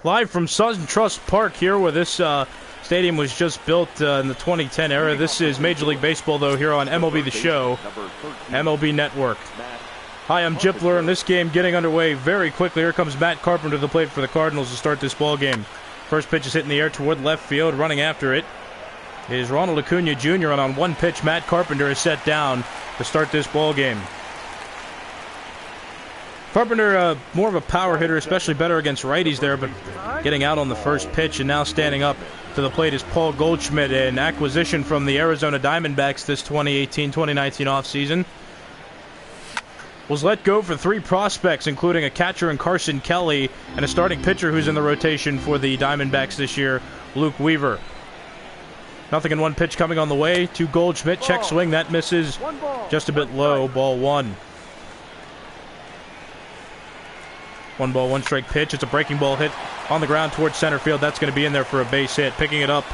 Live from SunTrust Park here, where this stadium was just built in the 2010 era. This is Major League Baseball, though, here on MLB The Show, MLB Network. Hi, I'm Jipler, and this game getting underway very quickly. Here comes Matt Carpenter to the plate for the Cardinals to start this ball game. First pitch is hit in the air toward left field. Running after it is Ronald Acuna Jr., and on one pitch, Matt Carpenter is set down to start this ball game. Carpenter, more of a power hitter, especially better against righties there, but getting out on the first pitch, and now standing up to the plate is Paul Goldschmidt, an acquisition from the Arizona Diamondbacks this 2018-2019 offseason. Was let go for 3 prospects, including a catcher in Carson Kelly and a starting pitcher who's in the rotation for the Diamondbacks this year, Luke Weaver. Nothing in one pitch coming on the way to Goldschmidt. Check swing, that misses just a bit low, ball 1. 1 ball, 1 strike pitch. It's a breaking ball hit on the ground towards center field. That's going to be in there for a base hit. Picking it up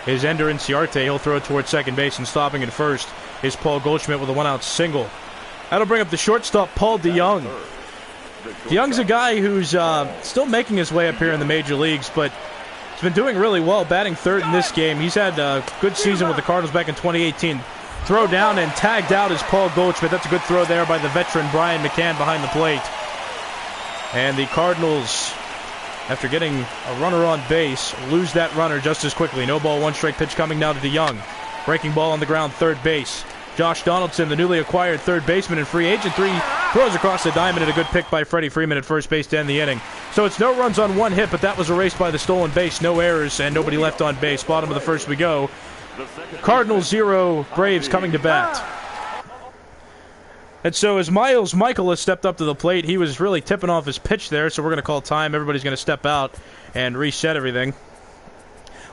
is Ender Inciarte. He'll throw it towards second base, and stopping at first is Paul Goldschmidt with a 1-out single. That'll bring up the shortstop, Paul DeYoung. DeYoung's a guy who's still making his way up here in the major leagues, but he's been doing really well, batting third in this game. He's had a good season with the Cardinals back in 2018. Throw down and tagged out is Paul Goldschmidt. That's a good throw there by the veteran Brian McCann behind the plate. And the Cardinals, after getting a runner on base, lose that runner just as quickly. No ball, 1 strike pitch coming now to DeYoung. Breaking ball on the ground, third base. Josh Donaldson, the newly acquired third baseman and free agent, 3 throws across the diamond, and a good pick by Freddie Freeman at first base to end the inning. So it's no runs on 1 hit, but that was erased by the stolen base. No errors and nobody left on base. Bottom of the first we go. Cardinals 0, Braves coming to bat. And so as Miles Michaelis stepped up to the plate, he was really tipping off his pitch there, so we're going to call time. Everybody's going to step out and reset everything.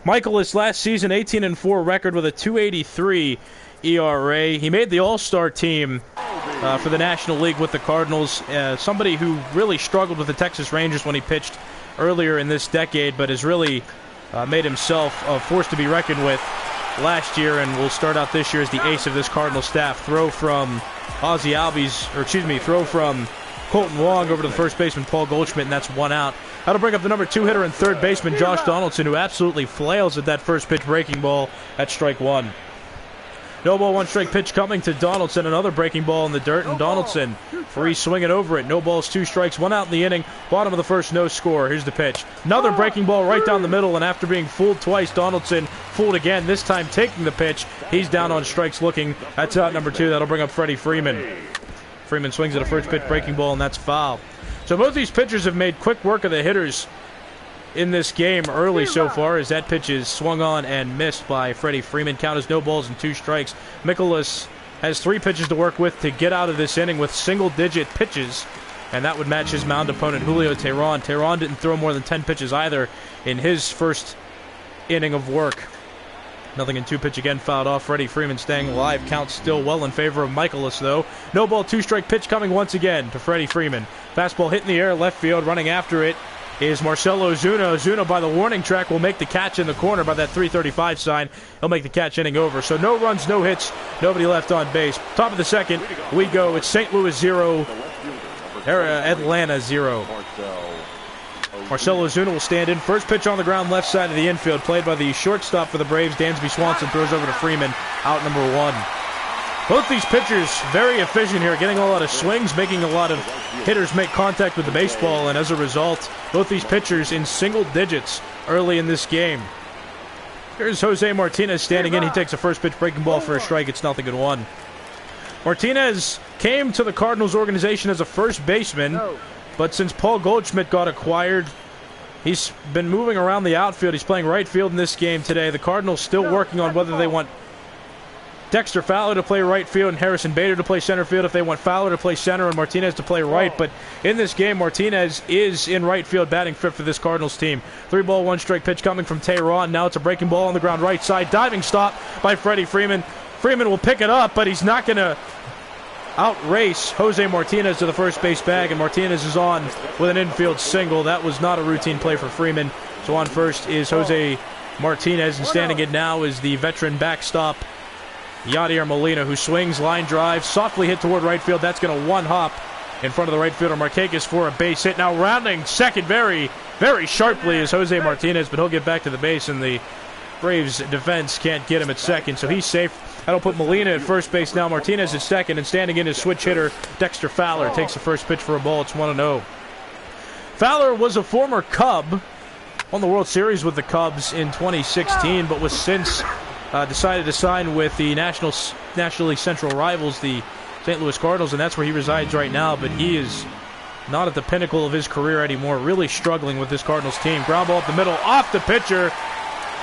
Michaelis last season, 18-4 record with a 2.83 ERA. He made the All-Star team for the National League with the Cardinals. Somebody who really struggled with the Texas Rangers when he pitched earlier in this decade, but has really made himself a force to be reckoned with last year, and will start out this year as the ace of this Cardinal staff. Throw from throw from Colton Wong over to the first baseman Paul Goldschmidt, and that's 1 out. That'll bring up the number 2 hitter and third baseman Josh Donaldson, who absolutely flails at that first pitch breaking ball at strike 1. No ball, 1 strike pitch coming to Donaldson. Another breaking ball in the dirt, and Donaldson free swinging over it. No balls, 2 strikes, 1 out in the inning. Bottom of the first, no score. Here's the pitch. Another breaking ball right down the middle, and after being fooled twice, Donaldson fooled again, this time taking the pitch. He's down on strikes looking. That's out number 2. That'll bring up Freddie Freeman. Freeman swings at a first pitch breaking ball, and that's foul. So both these pitchers have made quick work of the hitters in this game early so far, as that pitch is swung on and missed by Freddie Freeman. Count is no balls and 2 strikes. Michaelis has 3 pitches to work with to get out of this inning with single-digit pitches, and that would match his mound opponent, Julio Teheran. Teheran didn't throw more than 10 pitches either in his first inning of work. Nothing in 2 pitch again, fouled off. Freddie Freeman staying alive. Count still well in favor of Michaelis, though. No ball, 2 strike pitch coming once again to Freddie Freeman. Fastball hit in the air, left field. Running after it is Marcelo Ozuna. Ozuna, by the warning track, will make the catch in the corner by that 335 sign. He'll make the catch, inning over. So no runs, no hits, nobody left on base. Top of the second, we go. It's St. Louis 0, Atlanta 0. Marcelo Ozuna will stand in. First pitch on the ground, left side of the infield, played by the shortstop for the Braves, Dansby Swanson. Throws over to Freeman, out number 1. Both these pitchers very efficient here, getting a lot of swings, making a lot of hitters make contact with the baseball, and as a result, both these pitchers in single digits early in this game. Here's Jose Martinez standing in. He takes a first pitch breaking ball for a strike. It's 0-1. Martinez came to the Cardinals organization as a first baseman, but since Paul Goldschmidt got acquired, he's been moving around the outfield. He's playing right field in this game today. The Cardinals still working on whether they want Dexter Fowler to play right field and Harrison Bader to play center field, if they want Fowler to play center and Martinez to play right. But in this game, Martinez is in right field, batting fifth for this Cardinals team. 3 ball, 1 strike pitch coming from Teheran. Now it's a breaking ball on the ground right side. Diving stop by Freddie Freeman. Freeman will pick it up, but he's not going to outrace Jose Martinez to the first base bag, and Martinez is on with an infield single. That was not a routine play for Freeman. So on first is Jose Martinez, and standing in now is the veteran backstop Yadier Molina, who swings, line drive, softly hit toward right field. That's going to 1-hop in front of the right fielder Markakis for a base hit. Now rounding second very, very sharply is Jose Martinez, but he'll get back to the base, and the Braves defense can't get him at second, so he's safe. That'll put Molina at first base now. Martinez at second, and standing in is switch hitter Dexter Fowler. Takes the first pitch for a ball. It's 1-0. Fowler was a former Cub, won the World Series with the Cubs in 2016, but was since decided to sign with the National League Central rivals, the St. Louis Cardinals, and that's where he resides right now. But he is not at the pinnacle of his career anymore, really struggling with this Cardinals team. Ground ball up the middle, off the pitcher.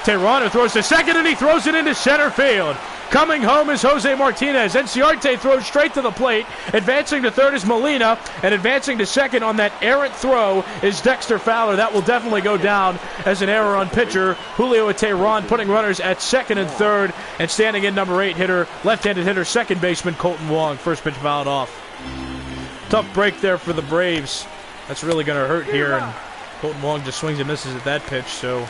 Teherano throws to second, and he throws it into center field. Coming home is Jose Martinez. Enciarte throws straight to the plate. Advancing to third is Molina, and advancing to second on that errant throw is Dexter Fowler. That will definitely go down as an error on pitcher Julio Teheran, putting runners at second and third, and standing in number 8 hitter, left-handed hitter, second baseman Kolten Wong. First pitch fouled off. Tough break there for the Braves. That's really going to hurt here, and Kolten Wong just swings and misses at that pitch, so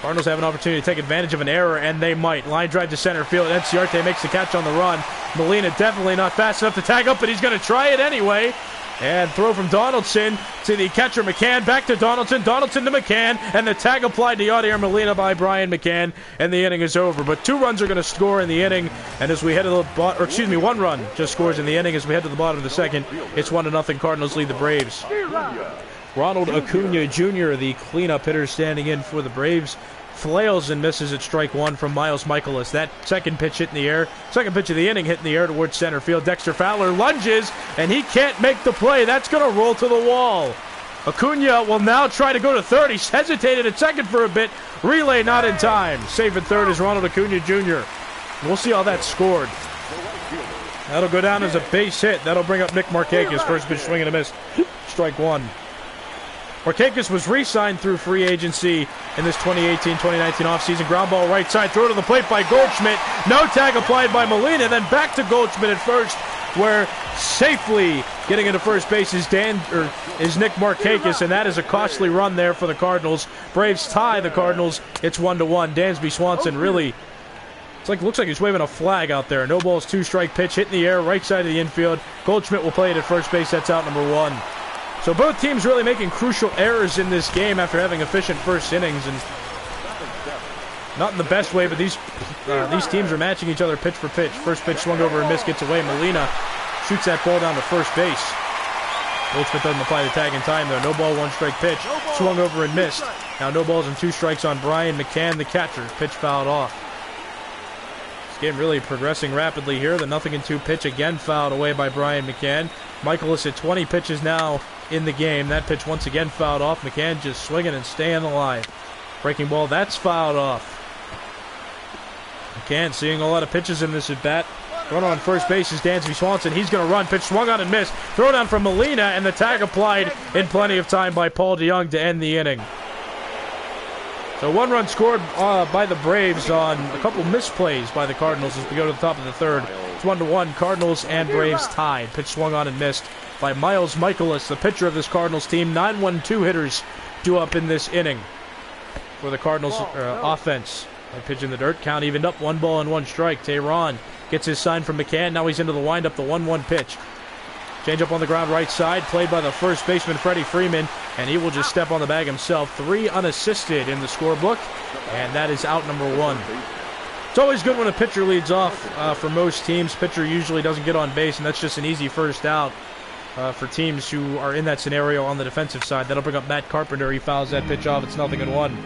Cardinals have an opportunity to take advantage of an error, and they might. Line drive to center field. Enciarte makes the catch on the run. Molina definitely not fast enough to tag up, but he's going to try it anyway. And throw from Donaldson to the catcher McCann. Back to Donaldson. Donaldson to McCann. And the tag applied to Yadier Molina by Brian McCann. And the inning is over. But 2 runs are going to score in the inning. And as we head to the bottom, or excuse me, 1 run just scores in the inning as we head to the bottom of the second. It's 1-0. Cardinals lead the Braves. Ronald Acuna Jr., the cleanup hitter, standing in for the Braves, flails and misses at strike 1 from Miles Michaelis. That second pitch hit in the air. Second pitch of the inning hit in the air towards center field. Dexter Fowler lunges, and he can't make the play. That's going to roll to the wall. Acuna will now try to go to third. He's hesitated at second for a bit. Relay not in time. Safe at third is Ronald Acuna Jr. We'll see how that's scored. That'll go down as a base hit. That'll bring up Nick Markakis. First pitch swing and a miss. Strike 1. Markakis was re-signed through free agency in this 2018-2019 offseason. Ground ball right side, throw to the plate by Goldschmidt. No tag applied by Molina. Then back to Goldschmidt at first, where safely getting into first base is Nick Markakis, and that is a costly run there for the Cardinals. Braves tie the Cardinals. It's 1-1. Dansby Swanson really, looks like he's waving a flag out there. No balls, 2-strike pitch hit in the air, right side of the infield. Goldschmidt will play it at first base. That's out number 1. So both teams really making crucial errors in this game after having efficient first innings, and not in the best way, but these teams are matching each other pitch for pitch. First pitch swung over and missed, gets away. Molina shoots that ball down to first base. Goldschmidt doesn't apply the tag in time, though. No ball, 1-strike pitch. Swung over and missed. Now no balls and 2 strikes on Brian McCann, the catcher. Pitch fouled off. This game really progressing rapidly here. The 0-2 pitch again fouled away by Brian McCann. Michaelis at 20 pitches now in the game. That pitch once again fouled off. McCann just swinging and staying alive. Breaking ball, that's fouled off. McCann seeing a lot of pitches in this at bat. Runner on first base is Dansby Swanson. He's going to run. Pitch swung on and missed. Throw down from Molina, and the tag applied in plenty of time by Paul DeYoung to end the inning. So 1 run scored by the Braves on a couple misplays by the Cardinals as we go to the top of the third. It's 1-1. Cardinals and Braves tied. Pitch swung on and missed by Miles Michaelis, the pitcher of this Cardinals team. 9-1-2 hitters due up in this inning for the Cardinals offense. That pitch in the dirt. Count evened up. 1 ball and 1 strike. Teheran gets his sign from McCann. Now he's into the windup. The 1-1 pitch. Change up on the ground right side. Played by the first baseman Freddie Freeman. And he will just step on the bag himself. 3 unassisted in the scorebook. And that is out number 1. It's always good when a pitcher leads off for most teams. Pitcher usually doesn't get on base, and that's just an easy first out for teams who are in that scenario on the defensive side. That'll bring up Matt Carpenter. He fouls that pitch off. It's 0-1.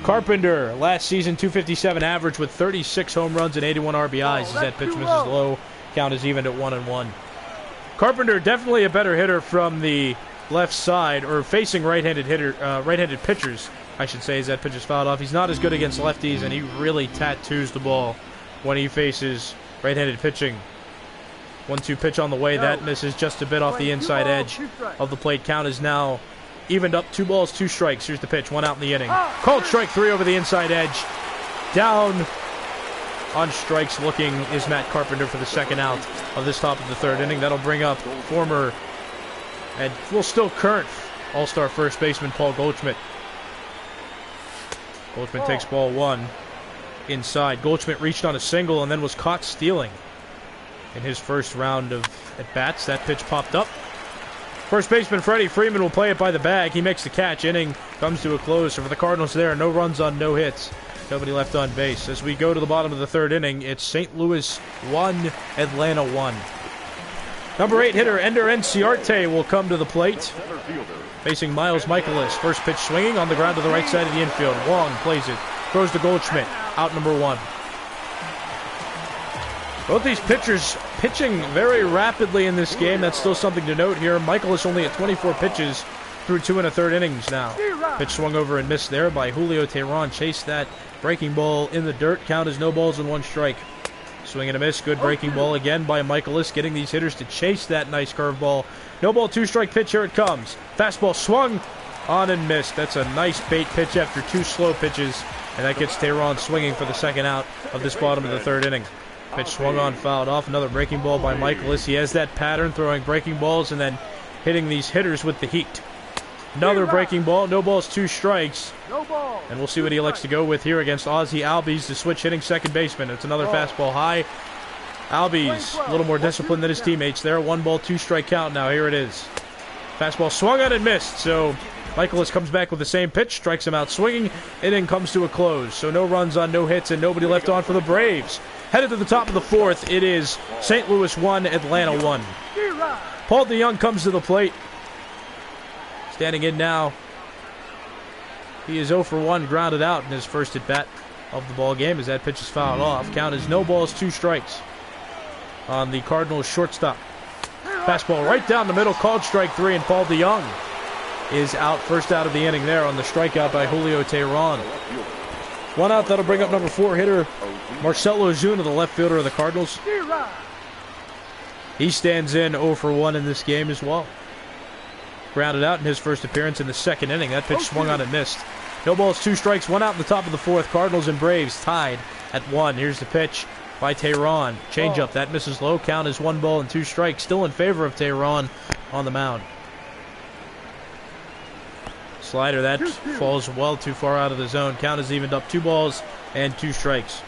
Carpenter, last season, .257 average with 36 home runs and 81 RBIs. As that pitch misses low, count is even at 1-1. Carpenter definitely a better hitter from the left side, or facing right-handed pitchers, I should say, as that pitch is fouled off. He's not as good against lefties, and he really tattoos the ball when he faces right-handed pitching. 1-2 pitch on the way. That misses just a bit off the inside edge of the plate. Count is now evened up. 2 balls, 2 strikes. Here's the pitch. 1 out in the inning. Called strike 3 over the inside edge. Down on strikes looking is Matt Carpenter for the second out of this top of the third inning. That'll bring up former and still current All-Star first baseman Paul Goldschmidt. Goldschmidt takes ball 1 inside. Goldschmidt reached on a single and then was caught stealing. in his first round of at-bats. That pitch popped up. First baseman Freddie Freeman will play it by the bag. He makes the catch. Inning comes to a close. So for the Cardinals there, no runs on no hits. Nobody left on base. As we go to the bottom of the third inning, it's St. Louis 1, Atlanta 1. Number 8 hitter Ender Enciarte will come to the plate, facing Miles Michaelis. First pitch swinging on the ground to the right side of the infield. Wong plays it. Throws to Goldschmidt. Out number 1. Both these pitchers pitching very rapidly in this game. That's still something to note here. Michaelis only at 24 pitches through 2 1/3 innings now. Pitch swung over and missed there by Julio Teheran. Chased that breaking ball in the dirt. Count is no balls and 1 strike. Swing and a miss. Good breaking ball again by Michaelis, getting these hitters to chase that nice curveball. No ball, 2 strike pitch. Here it comes. Fastball swung on and missed. That's a nice bait pitch after 2 slow pitches, and that gets Teheran swinging for the second out of this bottom of the third inning. Pitch swung on, fouled off. Another breaking ball by Michaelis. He has that pattern, throwing breaking balls and then hitting these hitters with the heat. Another breaking ball. No balls, 2 strikes. And we'll see what he elects to go with here against Ozzie Albies, the switch hitting second baseman. It's another fastball high. Albies, a little more disciplined than his teammates there. 1 ball, 2 strike count now. Here it is. Fastball swung on and missed. So Michaelis comes back with the same pitch, strikes him out swinging. Inning comes to a close. So no runs on no hits and nobody left on for the Braves. Headed to the top of the 4th, it is St. Louis 1, Atlanta 1. Paul DeYoung comes to the plate. Standing in now. He is 0 for 1, grounded out in his first at-bat of the ball game as that pitch is fouled off. Count is no balls, 2 strikes on the Cardinals shortstop. Fastball right down the middle, called strike 3, and Paul DeYoung is out, first out of the inning there on the strikeout by Julio Teheran. 1 out, that'll bring up number 4 hitter Marcell Ozuna, the left fielder of the Cardinals. He stands in 0 for 1 in this game as well. Grounded out in his first appearance in the second inning. That pitch swung on and missed. No balls, 2 strikes, 1 out in the top of the 4th. Cardinals and Braves tied at 1. Here's the pitch by Teheran. Changeup, that misses low. Count is 1 ball and 2 strikes. Still in favor of Teheran on the mound. Slider, that falls well too far out of the zone. Count is evened up, 2 balls and 2 strikes.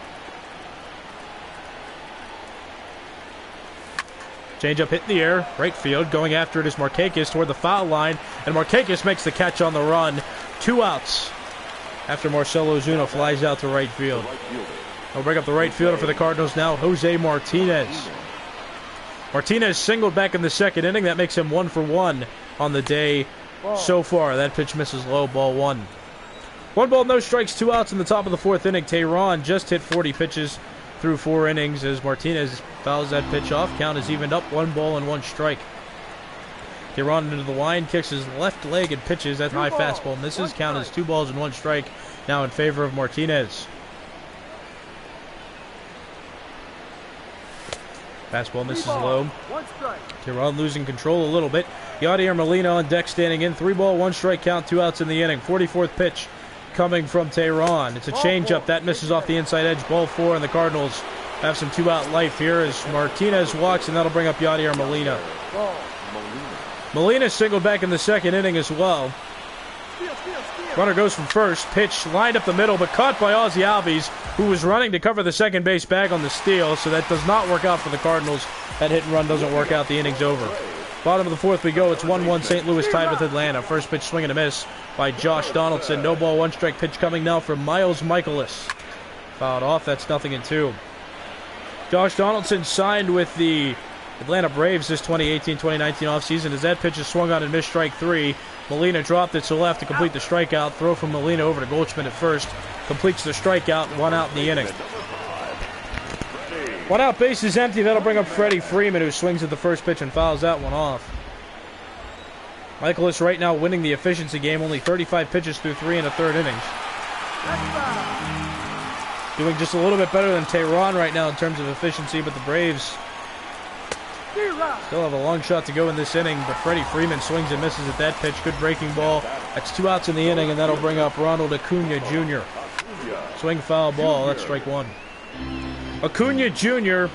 Changeup hit in the air, right field. Going after it is Markakis toward the foul line, and Markakis makes the catch on the run. 2 outs after Marcell Ozuna flies out to right field. He'll bring up the right fielder for the Cardinals now, Jose Martinez. Martinez singled back in the second inning. That makes him 1 for 1 on the day so far. That pitch misses low, ball 1. 1 ball, no strikes, 2 outs in the top of the 4th inning. Teheran just hit 40 pitches through 4 innings as Martinez fouls that pitch off. Count is evened up, 1 ball and 1 strike. Teheran into the line, kicks his left leg and pitches. That high fastball misses. Count is 2 balls and 1 strike now in favor of Martinez. Fastball misses low. Teheran losing control a little bit. Yadier Molina on deck standing in. 3 ball, 1 strike count, 2 outs in the inning. 44th pitch coming from Teheran. It's a changeup. That misses off the inside edge. Ball 4, and the Cardinals have some 2-out life here as Martinez walks, and that'll bring up Yadier Molina. Molina singled back in the second inning as well. Runner goes from first. Pitch lined up the middle, but caught by Ozzie Albies, who was running to cover the second base bag on the steal, so that does not work out for the Cardinals. That hit and run doesn't work out. The inning's over. Bottom of the 4th we go. It's 1-1 St. Louis tied with Atlanta. First pitch swing and a miss by Josh Donaldson. No ball, 1 strike pitch coming now from Miles Michaelis. Fouled off. That's 0-2. Josh Donaldson signed with the Atlanta Braves this 2018-2019 offseason as that pitch is swung on and missed strike 3. Molina dropped it, so he'll have to complete the strikeout. Throw from Molina over to Goldschmidt at first. Completes the strikeout, 1 out in the inning. 1 out, base is empty. That'll bring up Freddie Freeman, who swings at the first pitch and fouls that one off. Michaelis right now winning the efficiency game, only 35 pitches through 3 1/3 innings. Doing just a little bit better than Teheran right now in terms of efficiency, but the Braves still have a long shot to go in this inning, but Freddie Freeman swings and misses at that pitch. Good breaking ball. That's 2 outs in the inning, and that'll bring up Ronald Acuna Jr. Swing, foul ball. That's strike 1. Acuna Jr.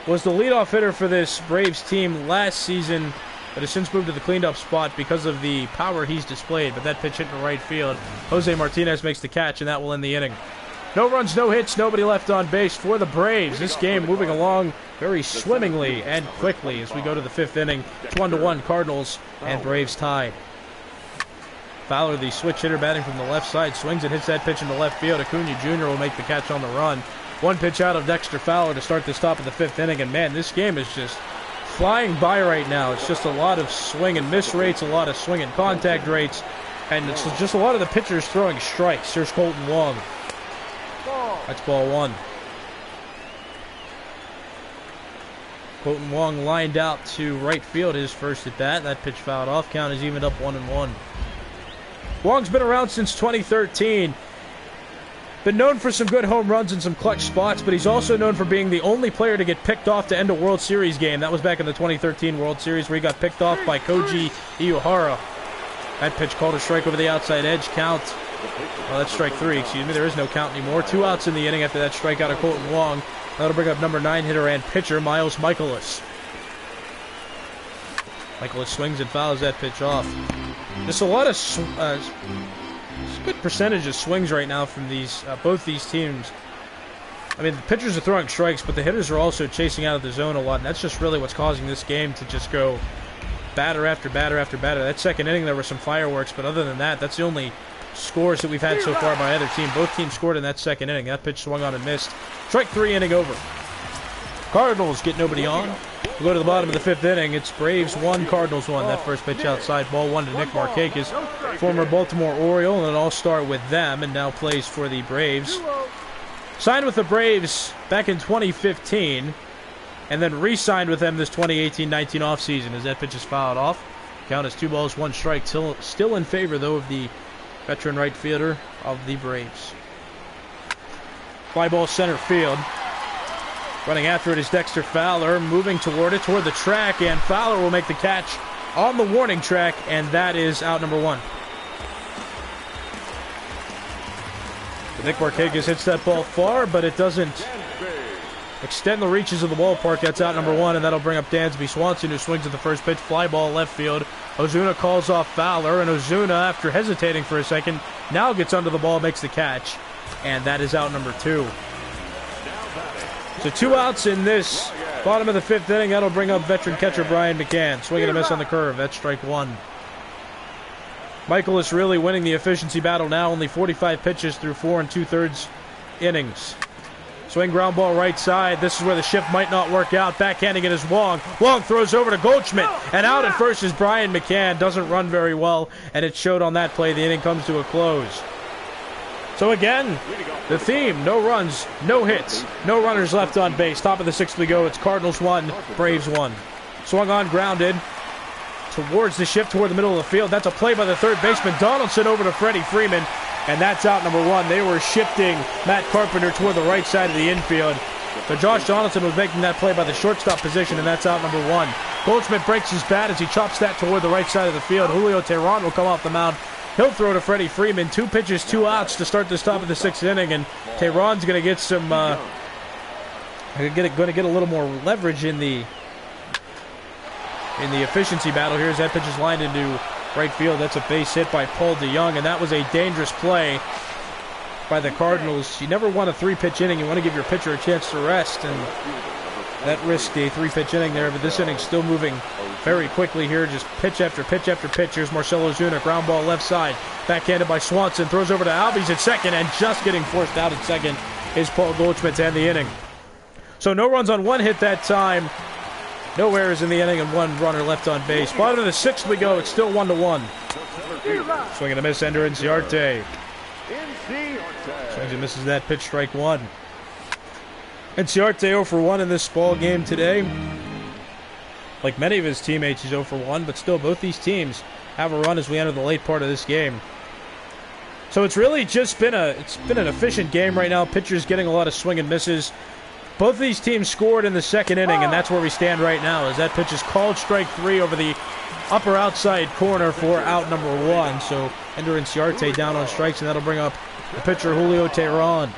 was the leadoff hitter for this Braves team last season, but has since moved to the cleaned-up spot because of the power he's displayed, but that pitch hit to right field. Jose Martinez makes the catch, and that will end the inning. No runs, no hits, nobody left on base for the Braves. This game moving along very swimmingly and quickly as we go to the 5th inning. It's 1-1, Cardinals and Braves tied. Fowler, the switch hitter, batting from the left side, swings and hits that pitch into left field. Acuna Jr. will make the catch on the run. One pitch out of Dexter Fowler to start this top of the 5th inning, and man, this game is just flying by right now. It's just a lot of swing and miss rates, a lot of swing and contact rates, and it's just a lot of the pitchers throwing strikes. Here's Colton Wong. That's ball 1. Colton Wong lined out to right field, his first at bat. That pitch fouled off. Count is evened up 1-1. Wong's been around since 2013. Been known for some good home runs and some clutch spots, but he's also known for being the only player to get picked off to end a World Series game. That was back in the 2013 World Series where he got picked off by Koji Iuhara. That pitch called a strike over the outside edge. Count. Well, that's strike 3, excuse me. There is no count anymore. 2 outs in the inning after that strikeout of Colton Wong. That'll bring up number 9 hitter and pitcher Miles Michaelis. Michaelis swings and fouls that pitch off. Just a lot of good percentage of swings right now from these both these teams. I mean, the pitchers are throwing strikes, but the hitters are also chasing out of the zone a lot, and that's just really what's causing this game to just go batter after batter after batter. That 2nd inning, there were some fireworks, but other than that, that's the only scores that we've had so far by either team. Both teams scored in that 2nd inning. That pitch swung on and missed. Strike 3, inning over. Cardinals get nobody on. We go to the bottom of the 5th inning. It's Braves 1, Cardinals 1. That first pitch outside, ball 1 to Nick Markakis, former Baltimore Oriole and an all-star with them, and now plays for the Braves. Signed with the Braves back in 2015, and then re-signed with them this 2018-19 offseason as that pitch is fouled off. Count is 2 balls, 1 strike. Still in favor, though, of the veteran right fielder of the Braves. Fly ball center field. Running after it is Dexter Fowler, moving toward the track, and Fowler will make the catch on the warning track, and that is out number 1. Nick Markakis hits that ball far, but it doesn't extend the reaches of the ballpark. That's out number 1, and that'll bring up Dansby Swanson, who swings at the first pitch, fly ball left field. Ozuna calls off Fowler, and Ozuna, after hesitating for a second, now gets under the ball, makes the catch, and that is out number 2. So 2 outs in this bottom of the 5th inning. That'll bring up veteran catcher Brian McCann. Swing and a miss on the curve. That's strike 1. Michael is really winning the efficiency battle now. Only 45 pitches through 4 2/3 innings. Swing ground ball right side. This is where the shift might not work out. Backhanding it is Wong. Wong throws over to Goldschmidt. And out at first is Brian McCann. Doesn't run very well. And it showed on that play. The inning comes to a close. So again, the theme, no runs, no hits, no runners left on base. Top of the 6th we go. It's Cardinals 1, Braves 1. Swung on, grounded towards the shift toward the middle of the field. That's a play by the 3rd baseman Donaldson over to Freddie Freeman, and that's out number 1. They were shifting Matt Carpenter toward the right side of the infield. So Josh Donaldson was making that play by the shortstop position, and that's out number 1. Goldschmidt breaks his bat as he chops that toward the right side of the field. Julio Teheran will come off the mound. He'll throw to Freddie Freeman. 2 pitches, 2 outs to start this top of the 6th inning, and Teheran's going to get some, going to get a little more leverage in the efficiency battle here as that pitch is lined into right field. That's a base hit by Paul DeYoung, and that was a dangerous play by the Cardinals. You never want a 3-pitch inning. You want to give your pitcher a chance to rest, and that risked a 3-pitch inning there, but this inning's still moving very quickly here, just pitch after pitch after pitch. Here's Marcell Ozuna, ground ball left side, backhanded by Swanson, throws over to Albies at second, and just getting forced out at second is Paul Goldschmidt to end the inning. So no runs on 1 hit that time, no errors in the inning, and 1 runner left on base. Bottom of the 6th we go. It's still 1-1. Swing and a miss, Ender Inciarte. Swings and misses that pitch, strike 1. Inciarte 0 for 1 in this ball game today. Like many of his teammates, he's 0 for 1, but still both these teams have a run as we enter the late part of this game. So it's really just been an efficient game right now. Pitchers getting a lot of swing and misses. Both of these teams scored in the 2nd inning, and that's where we stand right now, as that pitch is called strike 3 over the upper outside corner for out number 1. So Ender Inciarte down on strikes, and that'll bring up the pitcher Julio Teheran.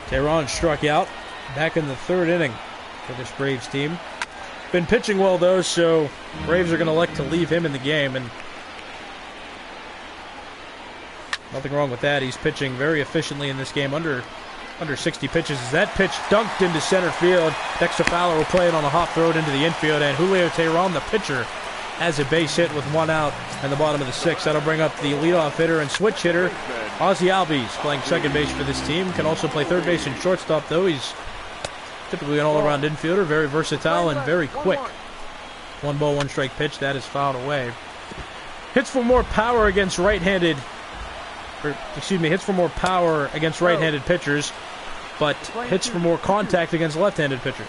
Teheran struck out back in the 3rd inning for this Braves team. Been pitching well, though, so Braves are going to elect to leave him in the game. And Nothing wrong with that. He's pitching very efficiently in this game, under 60 pitches. As that pitch dunked into center field, Dexter Fowler will play it on a hop, throw it into the infield, and Julio Teheran, the pitcher, has a base hit with 1 out in the bottom of the 6th. That'll bring up the leadoff hitter and switch hitter, Ozzie Albies, playing second base for this team. Can also play third base and shortstop, though. He's typically an all-around infielder, very versatile and very quick. 1 ball, 1 strike pitch. That is fouled away. Hits for more power against right-handed, hits for more power against right-handed pitchers, but hits for more contact against left-handed pitchers.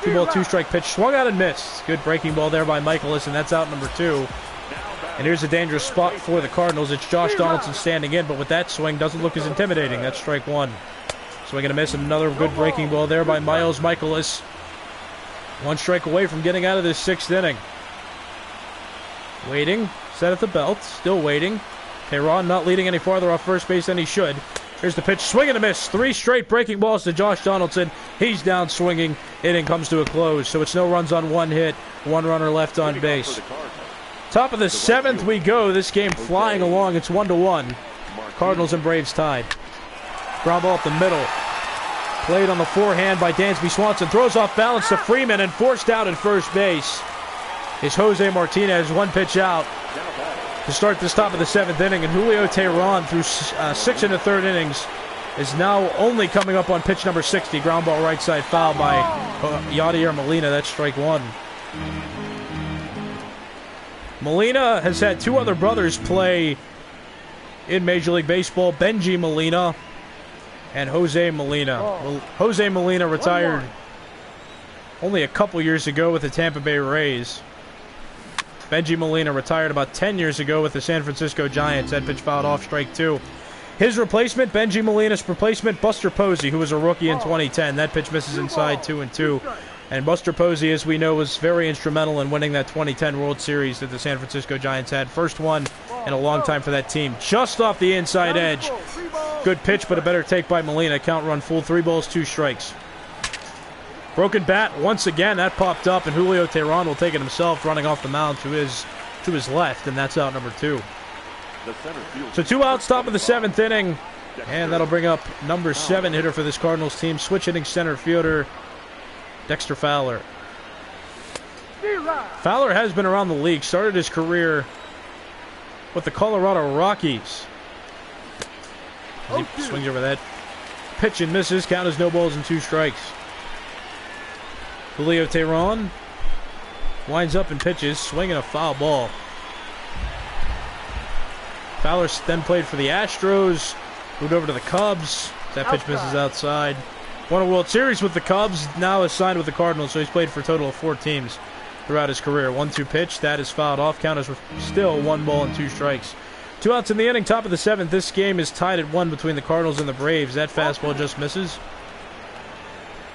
2 ball, 2 strike pitch, swung out and missed. Good breaking ball there by Michaelis, and that's out number 2. And here's a dangerous spot for the Cardinals. It's Josh Donaldson standing in, but with that swing, doesn't look as intimidating. That's strike 1. Swing and a miss, and another good breaking ball there by Miles Michaelis. 1 strike away from getting out of this 6th inning. Waiting, set at the belt, still waiting. Teheran not leading any farther off first base than he should. Here's the pitch, swing and a miss. 3 straight breaking balls to Josh Donaldson. He's down swinging. Inning comes to a close, so it's no runs on 1 hit, 1 runner left on base. Top of the 7th we go. This game flying along. It's 1-1. Cardinals and Braves tied. Ground ball up the middle. Played on the forehand by Dansby Swanson. Throws off balance to Freeman and forced out at first base is Jose Martinez. 1 pitch out to start this top of the 7th inning. And Julio Teheran, through 6 1/3 innings, is now only coming up on pitch number 60. Ground ball right side foul by Yadier Molina. That's strike 1. Molina has had 2 other brothers play in Major League Baseball, Benji Molina and Jose Molina. Well, Jose Molina retired only a couple years ago with the Tampa Bay Rays. Benji Molina retired about 10 years ago with the San Francisco Giants. That pitch fouled off, strike 2. His replacement, Benji Molina's replacement, Buster Posey, who was a rookie in 2010. That pitch misses inside, 2-2. And Buster Posey, as we know, was very instrumental in winning that 2010 World Series that the San Francisco Giants had. First one in a long time for that team. Just off the inside edge. Good pitch, but a better take by Molina. Count run full, 3 balls, 2 strikes. Broken bat once again. That popped up, and Julio Teheran will take it himself, running off the mound to his left, and that's out number 2. So 2 outs, top of the 7th inning, and that'll bring up number 7 hitter for this Cardinals team, switch hitting center fielder Dexter Fowler. Fowler has been around the league, started his career with the Colorado Rockies. As he swings over that pitch and misses, count as no balls and 2 strikes. Julio Teheran winds up and pitches, swinging a foul ball. Fowler then played for the Astros, moved over to the Cubs. That pitch misses outside. Won a World Series with the Cubs, now is signed with the Cardinals, so he's played for a total of 4 teams throughout his career. 1-2 pitch, that is fouled off. Count is still 1 ball and 2 strikes. 2 outs in the inning, top of the 7th. This game is tied at 1 between the Cardinals and the Braves. That fastball just misses.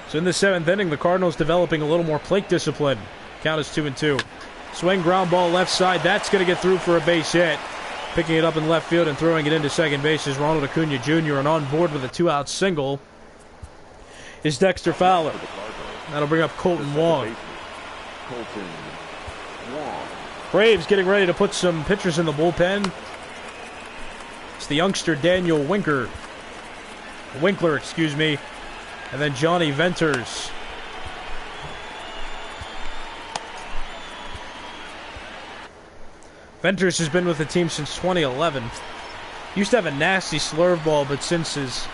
So in the 7th inning, the Cardinals developing a little more plate discipline. Count is 2-2. Swing, ground ball left side. That's going to get through for a base hit. Picking it up in left field and throwing it into second base is Ronald Acuna Jr. And on board with a 2-out single is Dexter Fowler. That'll bring up Colton Wong. Braves getting ready to put some pitchers in the bullpen. It's the youngster Daniel Winkler, and then Johnny Venters. Venters has been with the team since 2011. Used to have a nasty slurve ball, but since his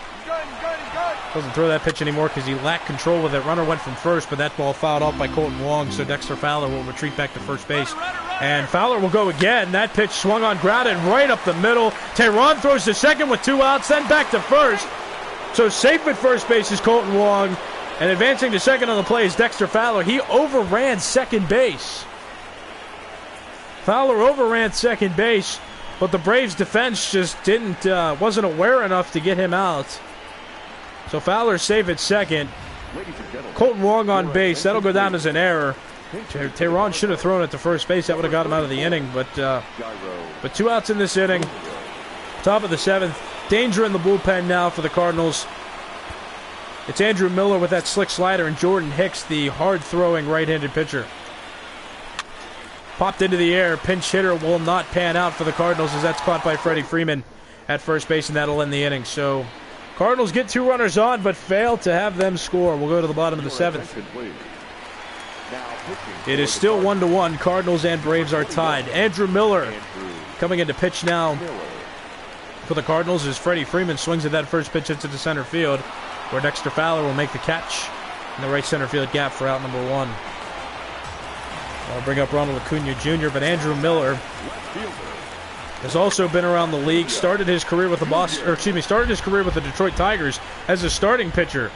doesn't throw that pitch anymore because he lacked control with it. Runner went from first, but that ball fouled off by Colton Wong, so Dexter Fowler will retreat back to first base. And Fowler will go again. That pitch swung on, grounded right up the middle. Teheran throws to second with 2 outs, then back to first. So safe at first base is Colton Wong, and advancing to second on the play is Dexter Fowler. He overran second base. Fowler overran second base, but the Braves defense just wasn't aware enough to get him out. So Fowler's safe at second. Colton Wong on base. That'll go down as an error. Teheran should have thrown it to first base. That would have got him out of the inning. But 2 outs in this inning. Top of the 7th. Danger in the bullpen now for the Cardinals. It's Andrew Miller with that slick slider and Jordan Hicks, the hard-throwing right-handed pitcher. Popped into the air. Pinch hitter will not pan out for the Cardinals as that's caught by Freddie Freeman. at first base, and that'll end the inning. So Cardinals get 2 runners on, but fail to have them score. We'll go to the bottom of the 7th. It is still 1-1. Cardinals and Braves are tied. Andrew Miller coming into pitch now for the Cardinals as Freddie Freeman swings at that first pitch into the center field, where Dexter Fowler will make the catch in the right center field gap for out number 1. I'll bring up Ronald Acuna Jr., but Andrew Miller has also been around the league. Started his career with the Detroit Tigers as a starting pitcher,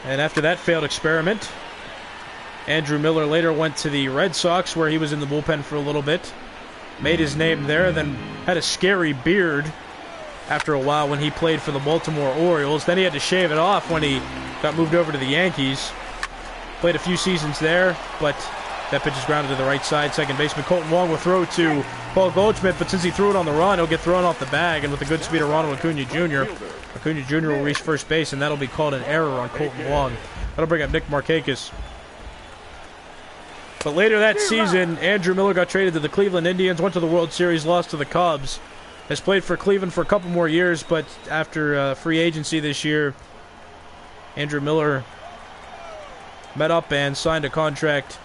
and after that failed experiment, Andrew Miller later went to the Red Sox, where he was in the bullpen for a little bit. Made his name there, then had a scary beard after a while when he played for the Baltimore Orioles. Then he had to shave it off when he got moved over to the Yankees. Played a few seasons there, but that pitch is grounded to the right side. Second baseman Colton Wong will throw to Paul Goldschmidt, but since he threw it on the run, he'll get thrown off the bag, and with a good speed of Ronald Acuna Jr., Acuna Jr. will reach first base, and that'll be called an error on Colton Wong. That'll bring up Nick Markakis. But later that season, Andrew Miller got traded to the Cleveland Indians, went to the World Series, lost to the Cubs. Has played for Cleveland for a couple more years, but after free agency this year, Andrew Miller met up and signed a contract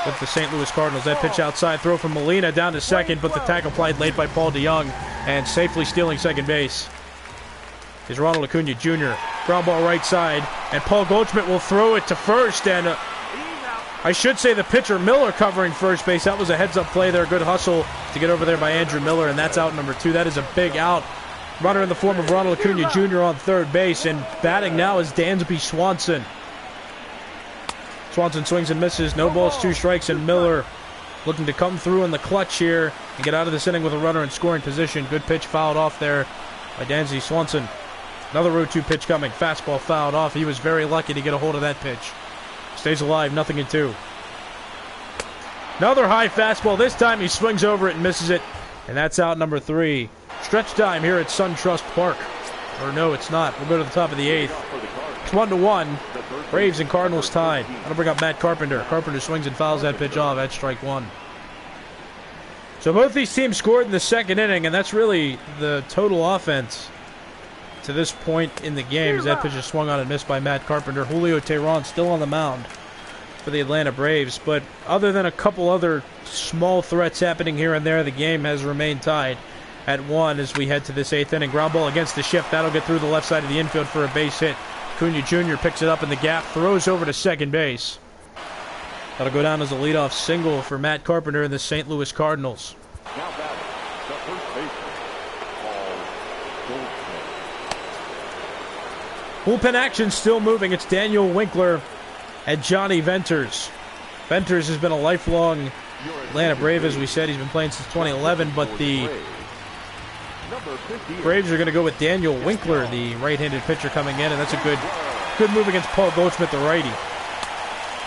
with the St. Louis Cardinals. That pitch outside, throw from Molina down to second, but the tackle applied late by Paul DeYoung, and safely stealing second base is Ronald Acuna Jr. Ground ball right side, and Paul Goldschmidt will throw it to first, and I should say the pitcher Miller covering first base. That was a heads-up play there. Good hustle to get over there by Andrew Miller, and that's out number 2. That is a big out. Runner in the form of Ronald Acuna Jr. on third base, and batting now is Dansby Swanson. Swanson swings and misses. No balls, 2 strikes, and Miller looking to come through in the clutch here and get out of this inning with a runner in scoring position. Good pitch fouled off there by Dansby Swanson. Another 0-2 pitch coming. Fastball fouled off. He was very lucky to get a hold of that pitch. Stays alive, 0-2. Another high fastball. This time he swings over it and misses it. And that's out number 3. Stretch time here at SunTrust Park. Or no, it's not. We'll go to the top of the 8th. It's 1-1. Braves and Cardinals tied. That'll bring up Matt Carpenter. Carpenter swings and fouls that pitch off at strike 1. So both these teams scored in the second inning, and that's really the total offense to this point in the game, as that pitch is swung on and missed by Matt Carpenter. Julio Teheran still on the mound for the Atlanta Braves, but other than a couple other small threats happening here and there, the game has remained tied at 1 as we head to this 8th inning. Ground ball against the shift. That'll get through the left side of the infield for a base hit. Acuna Jr. picks it up in the gap, throws over to second base. That'll go down as a leadoff single for Matt Carpenter and the St. Louis Cardinals. Now batting, the first baseman, Paul Goldschmidt. Bullpen action still moving. It's Daniel Winkler and Johnny Venters. Venters has been a lifelong Atlanta Brave, as we said. He's been playing since 2011, but the Braves are going to go with Daniel Winkler, the right-handed pitcher coming in, and that's a good move against Paul Goldschmidt, the righty.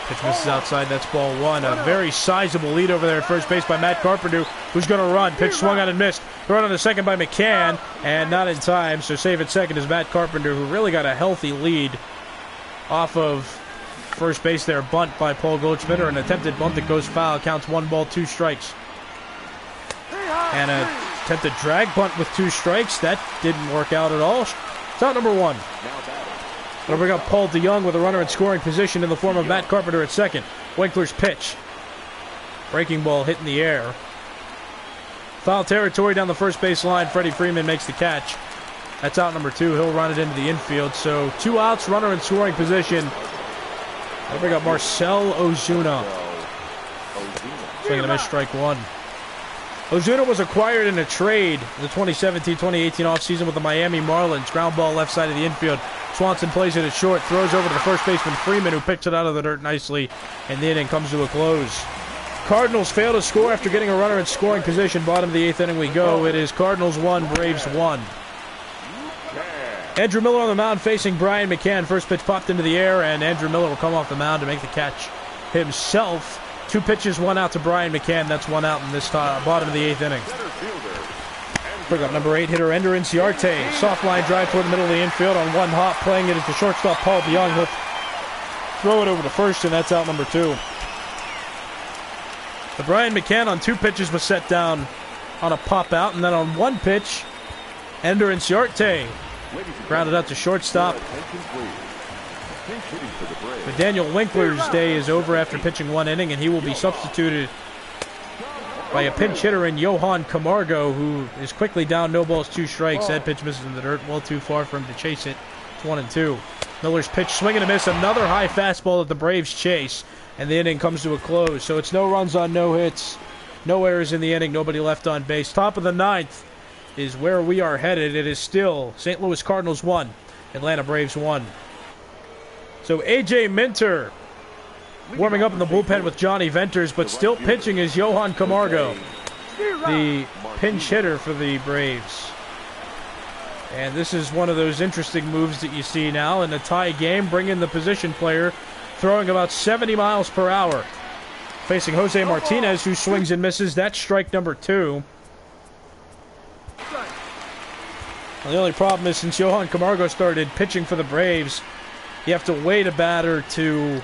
Pitch misses outside. That's ball 1. A very sizable lead over there at first base by Matt Carpenter, who's going to run. Pitch swung on and missed. Thrown on to second by McCann, and not in time. So save at second is Matt Carpenter, who really got a healthy lead off of first base there. Bunt by Paul Goldschmidt, or an attempted bunt that goes foul. Counts 1 ball, 2 strikes. And an attempted drag bunt with 2 strikes. That didn't work out at all. It's out number 1. That'll bring up Paul DeYoung with a runner in scoring position in the form of Matt Carpenter at second. Winkler's pitch. Breaking ball hit in the air. Foul territory down the first base line. Freddie Freeman makes the catch. That's out number 2. He'll run it into the infield. So 2 outs, runner in scoring position. That'll bring up Marcell Ozuna. Swinging a miss, strike 1. Ozuna was acquired in a trade in the 2017-2018 offseason with the Miami Marlins. Ground ball left side of the infield. Swanson plays it at short, throws over to the first baseman Freeman, who picks it out of the dirt nicely, and the inning comes to a close. Cardinals fail to score after getting a runner in scoring position. Bottom of the 8th inning we go. It is Cardinals 1, Braves 1. Andrew Miller on the mound facing Brian McCann. First pitch popped into the air, and Andrew Miller will come off the mound to make the catch himself. 2 pitches, 1 out to Brian McCann. That's 1 out in this bottom of the 8th inning. Bring up number 8 hitter Ender Inciarte. Soft line drive toward the middle of the infield on 1 hop. Playing it as the shortstop Paul DeYoung. He'll throw it over to first, and that's out number 2. But Brian McCann on 2 pitches was set down on a pop out, and then on one pitch, Ender Inciarte grounded out to shortstop. But Daniel Winkler's day is over after pitching 1 inning, and he will be substituted by a pinch hitter in Johan Camargo, who is quickly down, no balls, 2 strikes. That pitch misses in the dirt, well too far for him to chase it. It's 1-2. Miller's pitch, swing and a miss, another high fastball that the Braves chase, and the inning comes to a close. So it's no runs on no hits, no errors in the inning, nobody left on base. Top of the 9th is where we are headed. It is still St. Louis Cardinals 1, Atlanta Braves 1. So A.J. Minter warming up in the bullpen with Johnny Venters, but still pitching is Johan Camargo, the pinch hitter for the Braves. And this is one of those interesting moves that you see now in a tie game, bringing the position player throwing about 70 miles per hour. Facing Jose Martinez, who swings and misses. That's strike number 2. Well, the only problem is since Johan Camargo started pitching for the Braves, you have to wait a batter to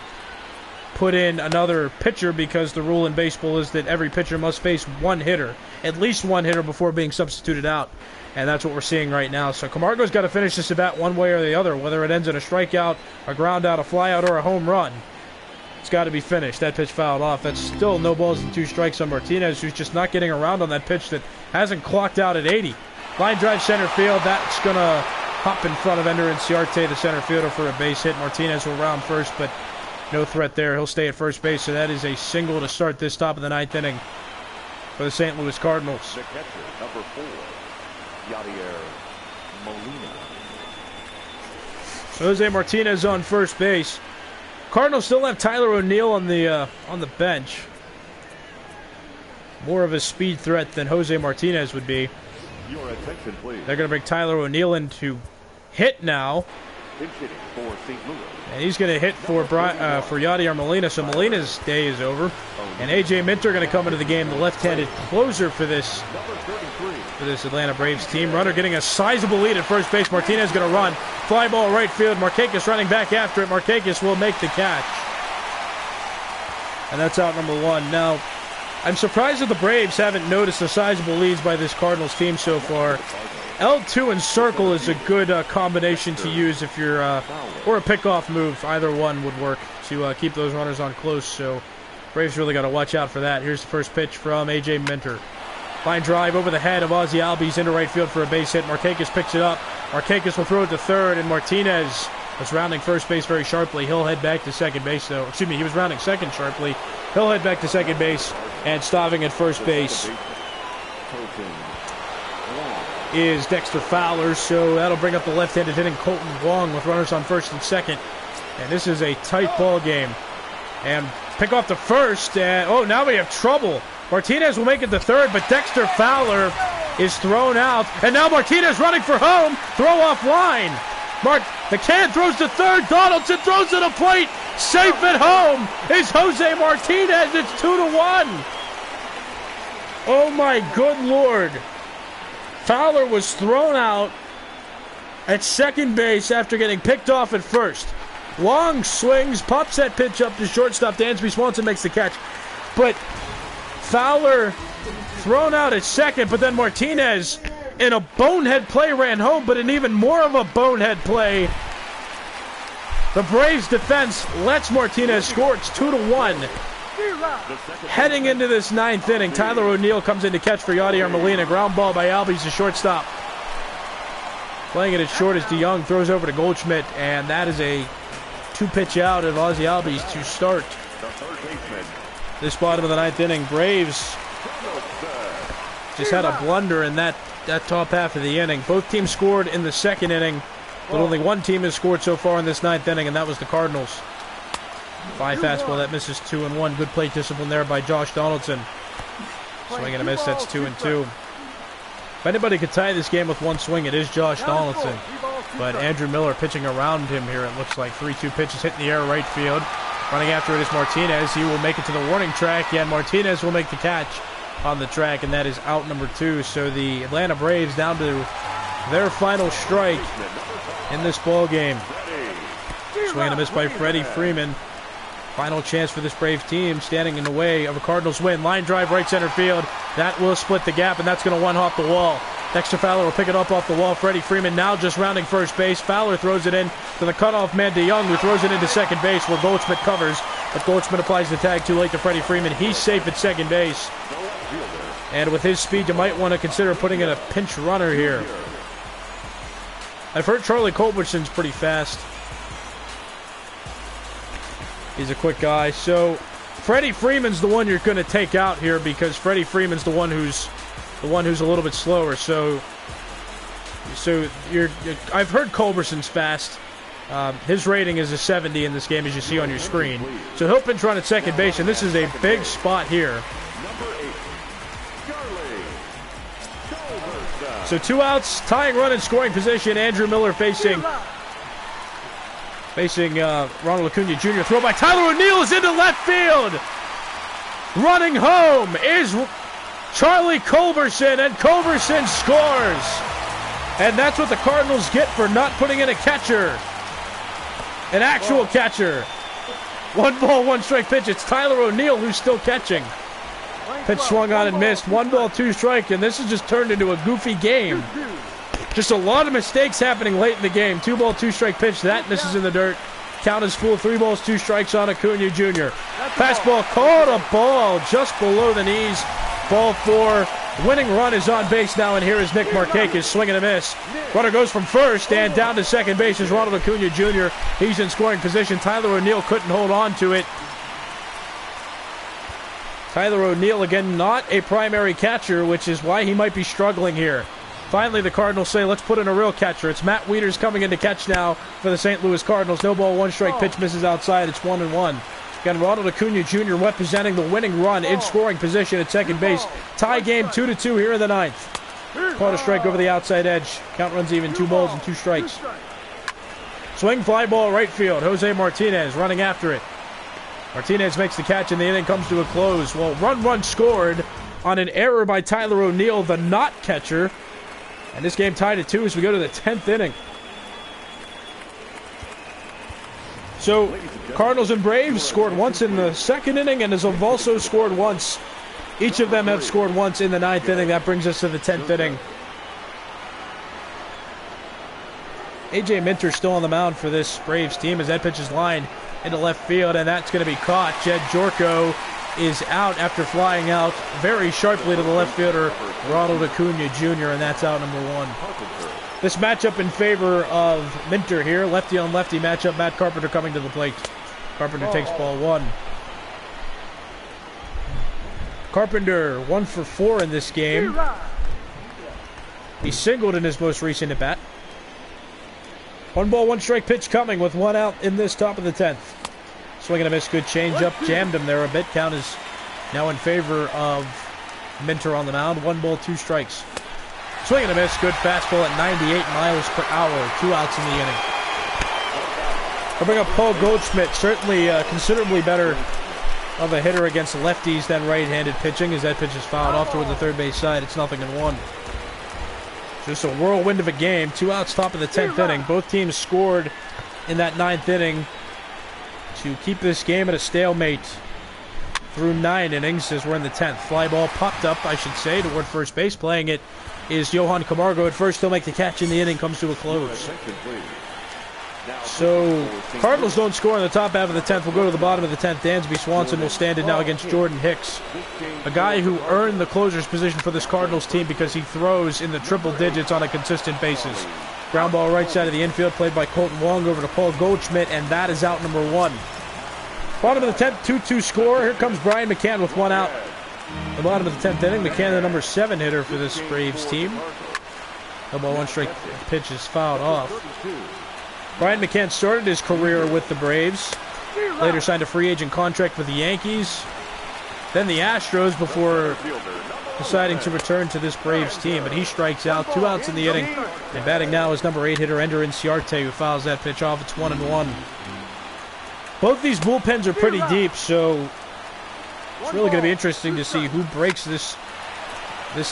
put in another pitcher, because the rule in baseball is that every pitcher must face one hitter, at least one hitter, before being substituted out. And that's what we're seeing right now. So Camargo's got to finish this at bat one way or the other, whether it ends in a strikeout, a ground out, a fly out, or a home run. It's got to be finished. That pitch fouled off. That's still no balls and 2 strikes on Martinez, who's just not getting around on that pitch that hasn't clocked out at 80. Line drive center field. That's going to hop in front of Ender Inciarte, the center fielder, for a base hit. Martinez will round first, but no threat there. He'll stay at first base, so that is a single to start this top of the 9th inning for the St. Louis Cardinals. The catcher, number 4, Yadier Molina. Jose Martinez on first base. Cardinals still have Tyler O'Neill on the bench. More of a speed threat than Jose Martinez would be. Your attention, please. They're going to bring Tyler O'Neill in to hit now. Pinch hitting for St. Louis. And he's going to hit for Yadier Molina. So Molina's day is over. And A.J. Minter going to come into the game, the left-handed closer for this Atlanta Braves team. Runner getting a sizable lead at first base. Martinez going to run. Fly ball right field. Markakis running back after it. Markakis will make the catch. And that's out number 1. Now, I'm surprised that the Braves haven't noticed the sizable leads by this Cardinals team so far. L2 and circle is a good combination to use if you're, or a pickoff move. Either one would work to keep those runners on close. So Braves really got to watch out for that. Here's the first pitch from A.J. Minter. Line drive over the head of Ozzie Albies into right field for a base hit. Markakis picks it up. Markakis will throw it to third, and Martinez was rounding first base very sharply. He'll head back to second base, though. Excuse me, he was rounding second sharply. He'll head back to second base, and stopping at first base is Dexter Fowler. So that'll bring up the left-handed hitting Colton Wong with runners on first and second. And this is a tight ball game. And pick off the first. And oh, now we have trouble. Martinez will make it to third, but Dexter Fowler is thrown out. And now Martinez running for home. Throw off line. The can throws to third. Donaldson throws to the plate. Safe at home is Jose Martinez. It's 2-1. Oh my good Lord. Fowler was thrown out at second base after getting picked off at first. Long swings, pops that pitch up to shortstop. Dansby Swanson makes the catch. But Fowler thrown out at second, but then Martinez in a bonehead play ran home, but in even more of a bonehead play, the Braves defense lets Martinez score. It's 2-1. Heading into this 9th inning, Tyler O'Neill comes in to catch for Yadier Molina. Ground ball by Albies to shortstop. Playing it as short as DeYoung, throws over to Goldschmidt, and that is a 2-pitch out of Ozzie Albies to start this bottom of the 9th inning. Braves just had a blunder in that top half of the inning. Both teams scored in the second inning, but only one team has scored so far in this 9th inning, and that was the Cardinals. Fly fastball, that misses 2-1. Good plate discipline there by Josh Donaldson. Swing and a miss, that's 2-2. If anybody could tie this game with one swing, it is Josh Donaldson. But Andrew Miller pitching around him here, it looks like. 3-2 pitches hit in the air right field. Running after it is Martinez. He will make it to the warning track, and Martinez will make the catch on the track, and that is out number 2. So the Atlanta Braves down to their final strike in this ball game. Swing and a miss by Freddie Freeman. Final chance for this Braves team, standing in the way of a Cardinals win. Line drive right center field. That will split the gap, and that's going to one-hop the wall. Dexter Fowler will pick it up off the wall. Freddie Freeman now just rounding first base. Fowler throws it in to the cutoff man DeYoung, who throws it into second base where Goldschmidt covers. But Goldschmidt applies the tag too late to Freddie Freeman. He's safe at second base. And with his speed, you might want to consider putting in a pinch runner here. I've heard Charlie Culberson's pretty fast. He's a quick guy. So Freddie Freeman's the one you're going to take out here because Freddie Freeman's the one who's a little bit slower. So I've heard Culberson's fast. His rating is a 70 in this game, as you see on your screen. So he'll pinch run at second base, and this is a big spot here. So 2 outs, tying run in scoring position. Andrew Miller facing Ronald Acuna Jr. Throw by Tyler O'Neill is into left field. Running home is Charlie Culberson, and Culberson scores. And that's what the Cardinals get for not putting in a catcher. An actual catcher. 1 ball, 1 strike pitch. It's Tyler O'Neill who's still catching. Pitch swung on and missed. 1 ball, 2 strike, and this has just turned into a goofy game. Just a lot of mistakes happening late in the game. 2 ball, 2 strike pitch. That misses in the dirt. Count is full. 3 balls, 2 strikes on Acuna Jr. Fastball caught a ball just below the knees. Ball 4. Winning run is on base now, and here is Nick Markakis swinging a miss. Runner goes from first, and down to second base is Ronald Acuna Jr. He's in scoring position. Tyler O'Neill couldn't hold on to it. Tyler O'Neill, again, not a primary catcher, which is why he might be struggling here. Finally, the Cardinals say, let's put in a real catcher. It's Matt Wieters coming in to catch now for the St. Louis Cardinals. No ball, 1 strike, pitch misses outside. It's 1-1. Again, Ronald Acuna Jr. representing the winning run in scoring position at second base. Tie game 2-2 here in the 9th. Caught a strike over the outside edge. Count runs even, 2 balls and 2 strikes. Swing, fly ball, right field. Jose Martinez running after it. Martinez makes the catch, and the inning comes to a close. Well, run scored on an error by Tyler O'Neill, the not catcher. And this game tied at 2 as we go to the 10th inning. So, Cardinals and Braves scored once in the 2nd inning, and have also scored once. Each of them have scored once in the 9th inning. That brings us to the 10th inning. A.J. Minter still on the mound for this Braves team as that pitch is lined into left field, and that's going to be caught. Jed Jorko is out after flying out very sharply to the left fielder, Ronald Acuna Jr., and that's out number 1. This matchup in favor of Minter here. Lefty on lefty matchup. Matt Carpenter coming to the plate. Carpenter takes ball 1. Carpenter 1 for 4 in this game. He singled in his most recent at bat. 1 ball, 1 strike pitch coming with 1 out in this top of the 10th. Swing and a miss. Good changeup. Jammed him there a bit. Count is now in favor of Minter on the mound. 1 ball, 2 strikes. Swing and a miss. Good fastball at 98 miles per hour. 2 outs in the inning. I'll bring up Paul Goldschmidt. Certainly considerably better of a hitter against lefties than right-handed pitching, as that pitch is fouled off toward the third base side. It's 0-1. Just a whirlwind of a game. 2 outs, top of the 10th inning. Both teams scored in that 9th inning to keep this game at a stalemate through 9 innings as we're in the 10th. Fly ball popped up, I should say, toward first base. Playing it is Johan Camargo at first. He'll make the catch, and the inning comes to a close. So, Cardinals don't score in the top half of the 10th. We'll go to the bottom of the 10th. Dansby Swanson will stand in now against Jordan Hicks, a guy who earned the closer's position for this Cardinals team because he throws in the triple digits on a consistent basis. Ground ball right side of the infield, played by Colton Wong over to Paul Goldschmidt, and that is out number 1. Bottom of the 10th, 2-2 score. Here comes Brian McCann with 1 out. The bottom of the 10th inning, McCann, the number 7 hitter for this Braves team. No ball, 1 strike pitch is fouled off. Brian McCann started his career with the Braves, later signed a free agent contract with the Yankees, then the Astros before deciding to return to this Braves team. But he strikes out, 2 outs in the inning, and batting now is number 8 hitter Ender Inciarte, who fouls that pitch off. It's 1-1. Both these bullpens are pretty deep, so it's really going to be interesting to see who breaks this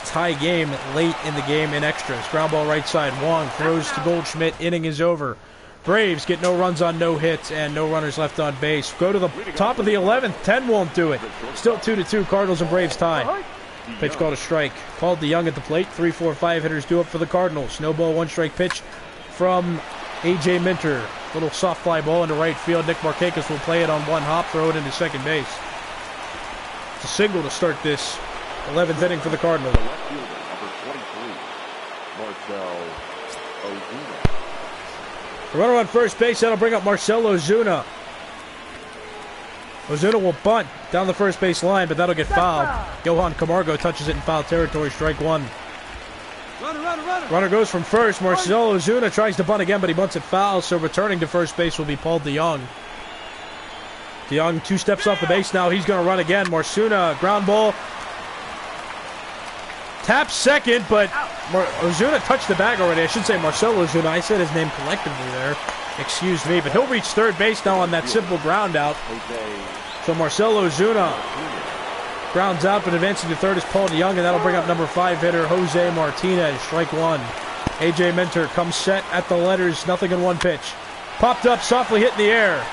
tie game late in the game in extras. Ground ball right side. Wong throws to Goldschmidt. Inning is over. Braves get no runs on no hits and no runners left on base. Go to the top of the 11th. 10 won't do it. Still 2-2. Cardinals and Braves tie. Pitch called a strike. Called DeYoung at the plate. 3, 4, 5 hitters due up for the Cardinals. No ball, 1 strike pitch from A.J. Minter. Little soft fly ball into right field. Nick Markakis will play it on 1 hop, throw it into second base. It's a single to start this 11th inning for the Cardinals. The runner on first base, that'll bring up Marcell Ozuna. Ozuna will bunt down the first base line, but that'll get fouled. Johan Camargo touches it in foul territory, strike 1. Runner goes from first. Marcell Ozuna tries to bunt again, but he bunts it foul, so returning to first base will be Paul DeYoung. DeYoung 2 steps off the base now. He's going to run again. Marcuna, ground ball. Taps second, but Ozuna touched the bag already. I should say Marcell Ozuna. I said his name collectively there. Excuse me. But he'll reach third base now on that simple ground out. So Marcell Ozuna grounds out, but advancing to third is Paul DeYoung, and that'll bring up number 5 hitter Jose Martinez. Strike 1. A.J. Minter comes set at the letters. Nothing in 1 pitch. Popped up, softly hit in the air.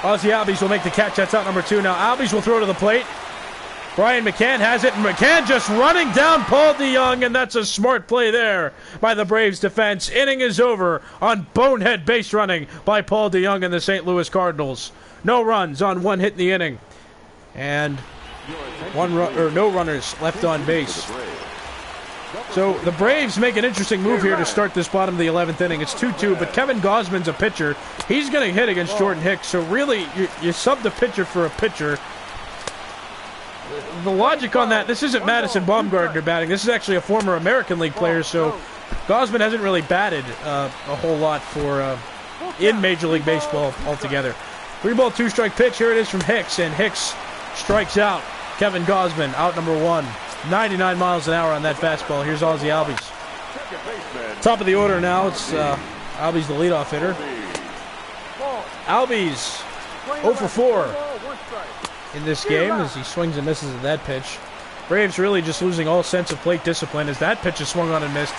Ozzie Albies will make the catch. That's out number 2. Now Albies will throw to the plate. Brian McCann has it, and McCann just running down Paul DeYoung, and that's a smart play there by the Braves defense. Inning is over on bonehead base running by Paul DeYoung and the St. Louis Cardinals. No runs on 1 hit in the inning, and no runners left on base. So the Braves make an interesting move here to start this bottom of the 11th inning. It's 2-2, but Kevin Gausman's a pitcher. He's going to hit against Jordan Hicks, so really you sub the pitcher for a pitcher. The logic on that, this isn't Madison Bumgarner batting. This is actually a former American League player, so Gausman hasn't really batted a whole lot for in Major League Baseball altogether. 3-ball, 2-strike pitch. Here it is from Hicks, and Hicks strikes out Kevin Gausman, out number 1. 99 miles an hour on that fastball. Here's Ozzie Albies. Top of the order now. It's Albies, the leadoff hitter. Albies 0 for 4 in this game as he swings and misses at that pitch. Braves really just losing all sense of plate discipline as that pitch is swung on and missed.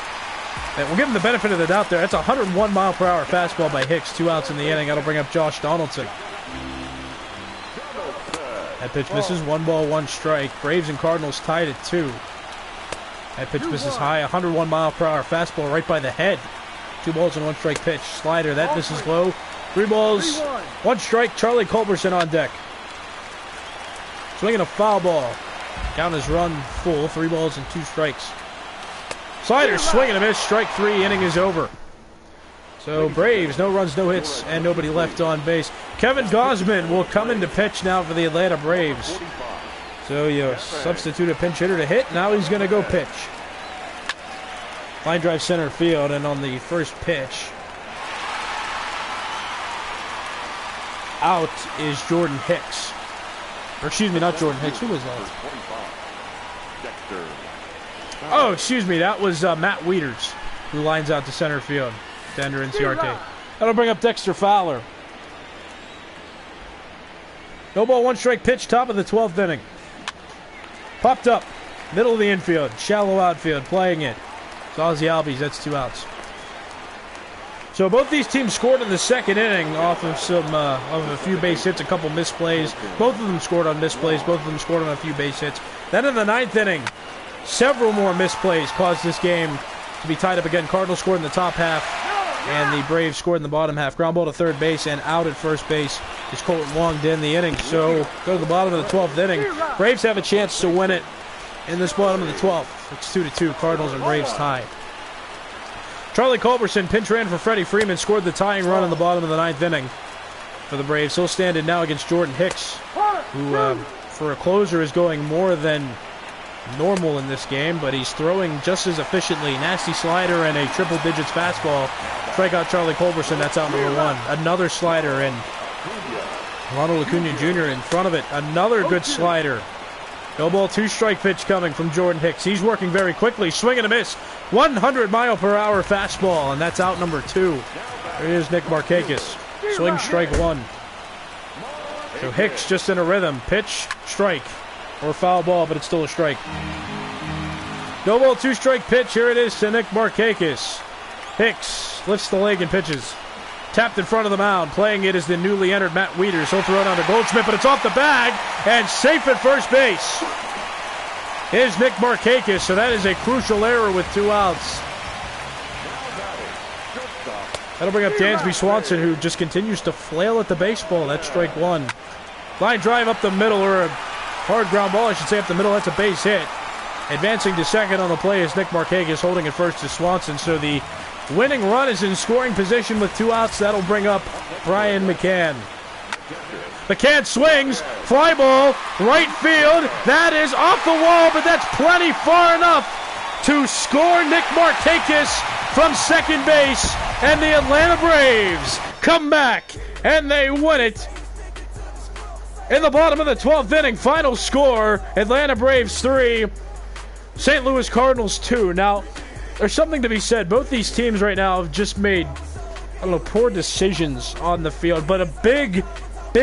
And we'll give him the benefit of the doubt there. That's a 101 mile per hour fastball by Hicks. 2 outs in the inning. That'll bring up Josh Donaldson. That pitch misses. 1 ball, 1 strike. Braves and Cardinals tied at 2. That pitch misses high. 101 mile per hour fastball right by the head. 2 balls and 1 strike pitch. Slider. That misses low. 3 balls, 1 strike. Charlie Culberson on deck. Swinging a foul ball. Count is run full. 3 balls and 2 strikes. Slider swinging a miss. Strike 3. Inning is over. So Braves, no runs, no hits, and nobody left on base. Kevin Gausman will come in to pitch now for the Atlanta Braves. So you substitute a pinch hitter to hit. Now he's going to go pitch. Line drive center field, and on the first pitch, out is Jordan Hicks. Or excuse me, not Jordan Hicks. Who was that? Oh, excuse me. That was Matt Wieters, who lines out to center field to enter NCRT. That'll bring up Dexter Fowler. No ball, 1 strike pitch, top of the 12th inning. Popped up, middle of the infield, shallow outfield, playing it. It's Ozzie Albies, that's 2 outs. So both these teams scored in the second inning off of of a few base hits, a couple misplays. Both of them scored on misplays. Both of them scored on a few base hits. Then in the 9th inning, several more misplays caused this game to be tied up again. Cardinals scored in the top half, and the Braves scored in the bottom half. Ground ball to third base, and out at first base is Colton Wong to end the inning. So go to the bottom of the 12th inning. Braves have a chance to win it in this bottom of the 12th. It's 2-2. Cardinals and Braves tie. Charlie Culberson pinch ran for Freddie Freeman, scored the tying run in the bottom of the 9th inning for the Braves. He'll stand in now against Jordan Hicks, who for a closer is going more than normal in this game, but he's throwing just as efficiently. Nasty slider and a triple digits fastball. Strike out Charlie Culberson, that's out number 1. Another slider, and Ronald Acuna Jr. in front of it. Another good slider. No ball, 2 strike pitch coming from Jordan Hicks. He's working very quickly, swing and a miss. 100 mile per hour fastball, and that's out number 2. There is Nick Markakis. Swing, strike 1. So Hicks just in a rhythm. Pitch, strike, or foul ball, but it's still a strike. No ball, 2 strike pitch. Here it is to Nick Markakis. Hicks lifts the leg and pitches. Tapped in front of the mound. Playing it is the newly entered Matt Wieters. He'll throw it on to Goldschmidt, but it's off the bag and safe at first base. Is Nick Markakis, so that is a crucial error with 2 outs. That'll bring up Dansby Swanson, who just continues to flail at the baseball. That's strike 1. Line drive up the middle, or a hard ground ball, I should say, up the middle. That's a base hit. Advancing to second on the play is Nick Markakis, holding it first to Swanson. So the winning run is in scoring position with 2 outs. That'll bring up Brian McCann. McCann swings, fly ball, right field. That is off the wall, but that's plenty far enough to score Nick Markakis from second base. And the Atlanta Braves come back, and they win it. In the bottom of the 12th inning, final score, Atlanta Braves 3, St. Louis Cardinals 2. Now, there's something to be said. Both these teams right now have just made, poor decisions on the field. But a big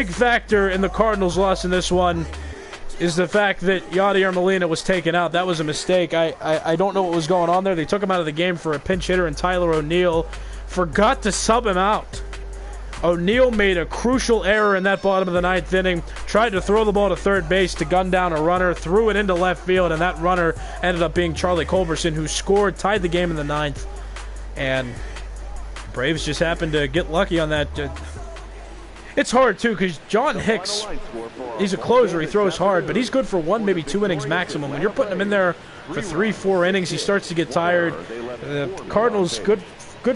factor in the Cardinals' loss in this one is the fact that Yadier Molina was taken out. That was a mistake. I don't know what was going on there. They took him out of the game for a pinch hitter, and Tyler O'Neill forgot to sub him out. O'Neill made a crucial error in that bottom of the 9th inning, tried to throw the ball to third base to gun down a runner, threw it into left field, and that runner ended up being Charlie Culberson, who scored, tied the game in the 9th. And Braves just happened to get lucky on that. It's hard, too, because John Hicks, he's a closer, he throws hard, but he's good for 1, maybe 2 innings maximum. When you're putting him in there for 3, 4 innings, he starts to get tired. The Cardinals, good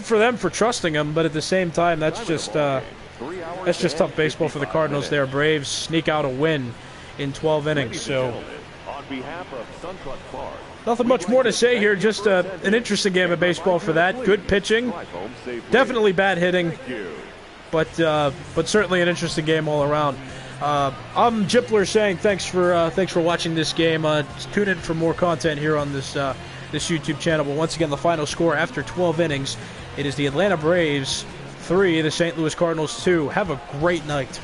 for them for trusting him, but at the same time, that's just tough baseball for the Cardinals there. Braves sneak out a win in 12 innings. So nothing much more to say here. Just an interesting game of baseball for that. Good pitching, definitely bad hitting, but certainly an interesting game all around. I'm Jipler saying thanks for watching this game. Tune in for more content here on this YouTube channel. But once again, the final score after 12 innings, it is the Atlanta Braves 3, the St. Louis Cardinals 2. Have a great night.